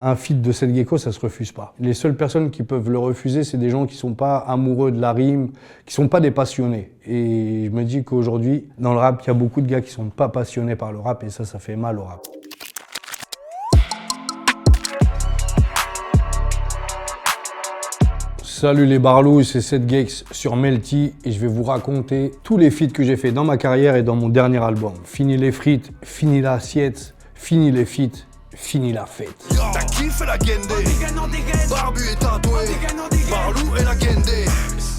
Un feat de Seth Gecko, ça se refuse pas. Les seules personnes qui peuvent le refuser, c'est des gens qui sont pas amoureux de la rime, qui sont pas des passionnés. Et je me dis qu'aujourd'hui, dans le rap, il y a beaucoup de gars qui sont pas passionnés par le rap et ça fait mal au rap. Salut les Barlous, c'est Seth Gex sur Melty et je vais vous raconter tous les feats que j'ai fait dans ma carrière et dans mon dernier album. Fini les frites, fini l'assiette, fini les feats, fini la fête. T'as kiffé la guendé, Barbu est tatoué, Barlou et la guendé.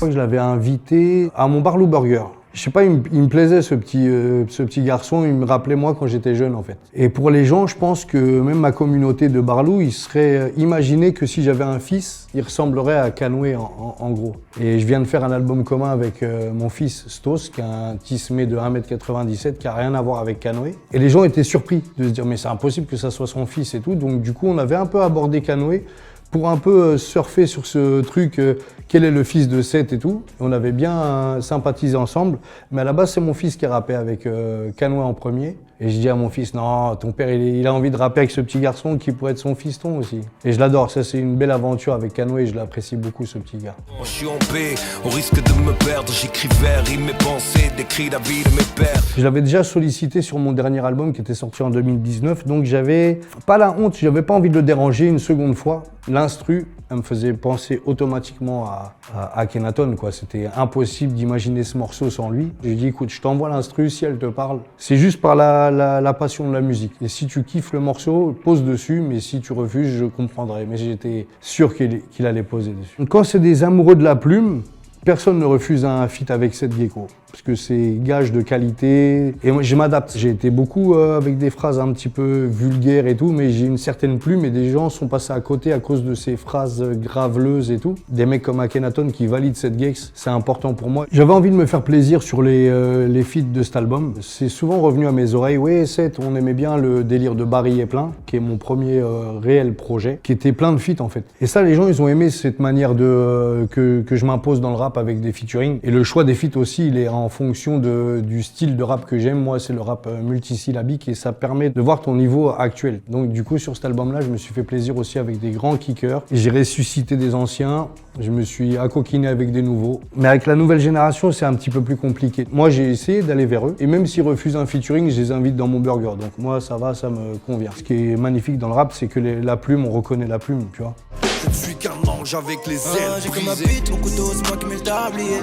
Je l'avais invité à mon Barlou Burger. Je sais pas, il me plaisait ce petit garçon, il me rappelait moi quand j'étais jeune en fait. Et pour les gens, je pense que même ma communauté de Barlou, ils seraient imaginés que si j'avais un fils, il ressemblerait à Kanwé en gros. Et je viens de faire un album commun avec mon fils Stos, qui est un tismé de 1m97, qui a rien à voir avec Kanwé. Et les gens étaient surpris de se dire mais c'est impossible que ça soit son fils et tout. Donc du coup, on avait un peu abordé Kanwé pour un peu surfer sur ce truc, quel est le fils de Seth et tout. On avait bien sympathisé ensemble, mais à la base, c'est mon fils qui a rappé avec Kanwé en premier. Et je dis à mon fils, non, ton père, il a envie de rapper avec ce petit garçon qui pourrait être son fiston aussi. Et je l'adore, ça c'est une belle aventure avec Kanwé, je l'apprécie beaucoup ce petit gars. Je suis en paix, au risque de me perdre, j'écris vers, rime mes pensées, décris la vie de mes pères. Je l'avais déjà sollicité sur mon dernier album qui était sorti en 2019, donc j'avais pas la honte, j'avais pas envie de le déranger une seconde fois. L'instru, elle me faisait penser automatiquement à Akhenaton, quoi. C'était impossible d'imaginer ce morceau sans lui. J'ai dit, écoute, je t'envoie l'instru, si elle te parle, c'est juste par la passion de la musique. Et si tu kiffes le morceau, pose dessus, mais si tu refuses, je comprendrai. Mais j'étais sûr qu'il allait poser dessus. Quand c'est des amoureux de la plume, personne ne refuse un feat avec Seth Gecko, parce que c'est gage de qualité. Et moi, je m'adapte. J'ai été beaucoup avec des phrases un petit peu vulgaires et tout, mais j'ai une certaine plume et des gens sont passés à côté à cause de ces phrases graveleuses et tout. Des mecs comme Akhenaton qui valident Seth Gex, c'est important pour moi. J'avais envie de me faire plaisir sur les feats de cet album. C'est souvent revenu à mes oreilles. Ouais, Seth, on aimait bien le délire de Barry et plein, qui est mon premier réel projet, qui était plein de feats en fait. Et ça, les gens, ils ont aimé cette manière que je m'impose dans le rap avec des featuring. Et le choix des feats aussi, il est en fonction du style de rap que j'aime. Moi, c'est le rap multisyllabique et ça permet de voir ton niveau actuel. Donc du coup, sur cet album-là, je me suis fait plaisir aussi avec des grands kickers. J'ai ressuscité des anciens, je me suis accoquiné avec des nouveaux. Mais avec la nouvelle génération, c'est un petit peu plus compliqué. Moi, j'ai essayé d'aller vers eux et même s'ils refusent un featuring, je les invite dans mon burger. Donc moi, ça va, ça me convient. Ce qui est magnifique dans le rap, c'est que la plume, on reconnaît la plume, tu vois. Je ne suis qu'un ange avec les ailes j'ai comme ma brisées. bite, mon couteau, c'est moi qui mets le tablier.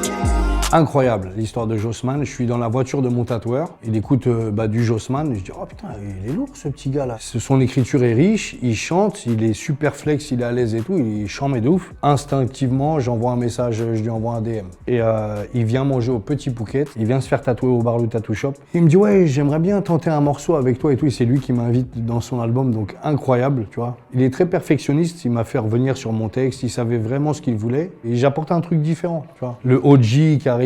Incroyable l'histoire de Jossman. Je suis dans la voiture de mon tatoueur. Il écoute du Jossman. Je dis oh putain, il est lourd ce petit gars là. Son écriture est riche, il chante, il est super flex, il est à l'aise et tout. Il est charmé de ouf. Instinctivement, j'envoie un message, je lui envoie un DM. Et il vient manger au Petit Phuket. Il vient se faire tatouer au Barlou Tattoo Shop. Il me dit ouais, j'aimerais bien tenter un morceau avec toi et tout. Et c'est lui qui m'invite dans son album, donc incroyable, tu vois. Il est très perfectionniste. Il m'a fait revenir sur mon texte. Il savait vraiment ce qu'il voulait. Et j'apportais un truc différent, tu vois. Le OG qui arrive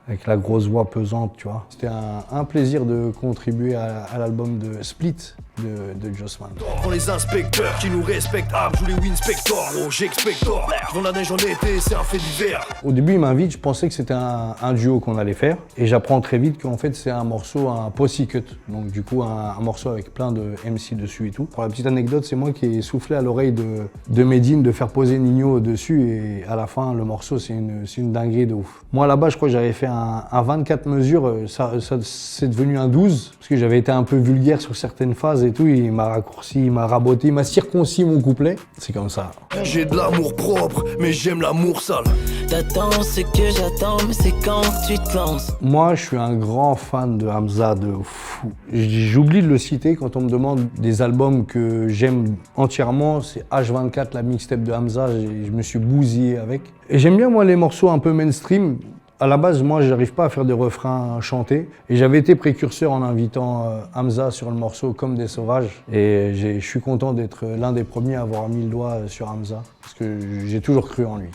avec la grosse voix pesante, tu vois. C'était un plaisir de contribuer à l'album de Split de Jossman. Pour les inspecteurs qui nous respectent, je les Winspector, oh j'expector. Dans la neige en été, c'est un fait divers. Au début, il m'invite, je pensais que c'était un duo qu'on allait faire. Et j'apprends très vite qu'en fait, c'est un morceau, un posse cut. Donc du coup, un morceau avec plein de MC dessus et tout. Pour la petite anecdote, c'est moi qui ai soufflé à l'oreille de Medine de faire poser Nino dessus. Et à la fin, le morceau, c'est une dinguerie de ouf. Moi, là-bas, je crois que j'avais fait un 24 mesures. Ça c'est devenu un 12. Parce que j'avais été un peu vulgaire sur certaines phases et tout. Il m'a raccourci, il m'a raboté, il m'a circoncis mon couplet. C'est comme ça. J'ai de l'amour propre, mais j'aime l'amour sale. T'attends ce que j'attends, mais c'est quand que tu te lances. Moi, je suis un grand fan de Hamza de fou. J'oublie de le citer quand on me demande des albums que j'aime entièrement. C'est H24, la mixtape de Hamza. Je me suis bousillé avec. Et j'aime bien, moi, les morceaux un peu mainstream. À la base, moi, j'arrive pas à faire des refrains chantés. Et j'avais été précurseur en invitant Hamza sur le morceau Comme des sauvages. Et je suis content d'être l'un des premiers à avoir mis le doigt sur Hamza. Parce que j'ai toujours cru en lui.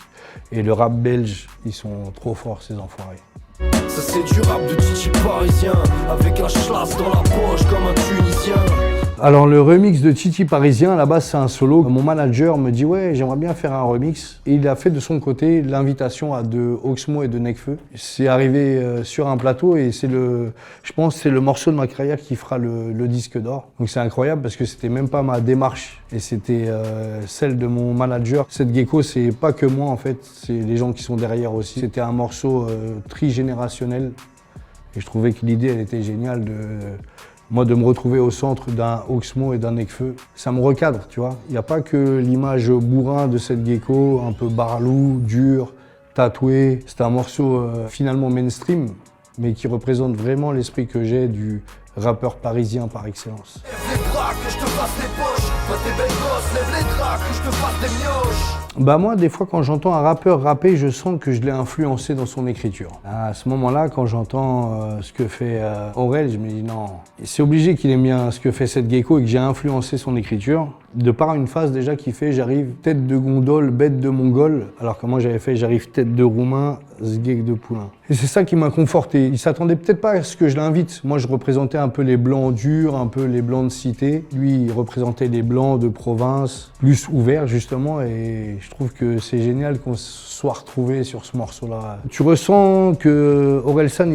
Et le rap belge, ils sont trop forts, ces enfoirés. Ça c'est du rap de Titi parisien, avec un schlass dans la poche comme un Tunisien. Alors le remix de Titi Parisien, à la base c'est un solo. Mon manager me dit ouais, j'aimerais bien faire un remix. Et il a fait de son côté l'invitation à de Oxmo et de Nekfeu. C'est arrivé sur un plateau et je pense que c'est le morceau de ma carrière qui fera le disque d'or. Donc c'est incroyable parce que c'était même pas ma démarche et c'était celle de mon manager. Cette gecko, c'est pas que moi en fait, c'est les gens qui sont derrière aussi. C'était un morceau trigénérationnel et je trouvais que l'idée elle était géniale de me retrouver au centre d'un Oxmo et d'un Nekfeu. Ça me recadre, tu vois. Il n'y a pas que l'image bourrin de cette gecko, un peu barlou, dur, tatoué. C'est un morceau finalement mainstream, mais qui représente vraiment l'esprit que j'ai du rappeur parisien par excellence. Lève les draps, que je te fasse les poches. Toi tes belles gosses, lève les draps, que je te fasse des mioches. Bah moi, des fois, quand j'entends un rappeur rapper, je sens que je l'ai influencé dans son écriture. À ce moment-là, quand j'entends ce que fait Aurel, je me dis non. C'est obligé qu'il aime bien ce que fait cette gecko et que j'ai influencé son écriture. De par une phase déjà qui fait j'arrive tête de gondole, bête de mongol, alors que moi j'avais fait j'arrive tête de roumain, sgeg de poulain. Et c'est ça qui m'a conforté. Il s'attendait peut-être pas à ce que je l'invite. Moi je représentais un peu les blancs durs, un peu les blancs de cité. Lui il représentait les blancs de province, plus ouverts justement, et je trouve que c'est génial qu'on se soit retrouvés sur ce morceau-là. Tu ressens que Orelsan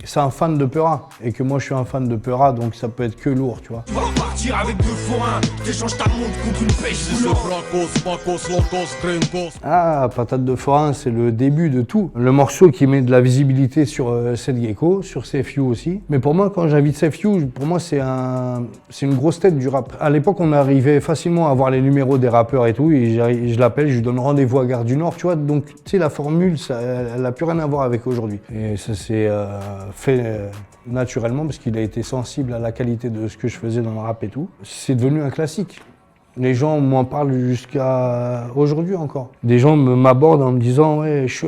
c'est un fan de Peura, et que moi je suis un fan de Peura, donc ça peut être que lourd, tu vois. Tu vas repartir avec deux forains, t'échanges ta montre contre une pêche boulant. Ah, Patate de Forain, c'est le début de tout. Le morceau qui met de la visibilité sur cette gecko, sur Sefiu aussi. Mais pour moi, quand j'invite Sefiu, pour moi c'est une grosse tête du rap. À l'époque, on arrivait facilement à voir les numéros des rappeurs et tout, et je l'appelle, je lui donne rendez-vous à Gare du Nord, tu vois. Donc, tu sais, la formule, elle n'a plus rien à voir avec aujourd'hui. Et ça s'est fait naturellement parce qu'il a été sensible à la qualité de ce que je faisais dans le rap et tout. C'est devenu un classique. Les gens m'en parlent jusqu'à aujourd'hui encore. Des gens m'abordent en me disant « Ouais, je suis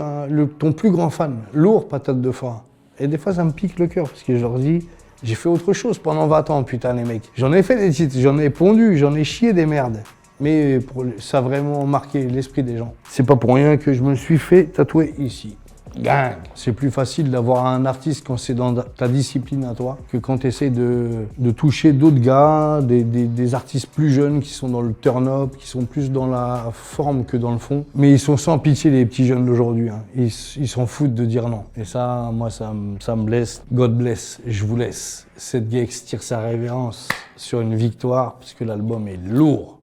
ton plus grand fan, lourd Patate de Forain ». Et des fois, ça me pique le cœur parce que je leur dis « J'ai fait autre chose pendant 20 ans, putain les mecs. J'en ai fait des titres, j'en ai pondu, j'en ai chié des merdes. » Mais ça a vraiment marqué l'esprit des gens. C'est pas pour rien que je me suis fait tatouer ici. Gang. C'est plus facile d'avoir un artiste quand c'est dans ta discipline à toi que quand tu essaies de toucher d'autres gars, des artistes plus jeunes qui sont dans le turn-up, qui sont plus dans la forme que dans le fond. Mais ils sont sans pitié les petits jeunes d'aujourd'hui. Hein. Ils s'en foutent de dire non. Et ça, moi, ça me blesse. God bless. Je vous laisse. Cette gex tire sa révérence sur une victoire parce que l'album est lourd.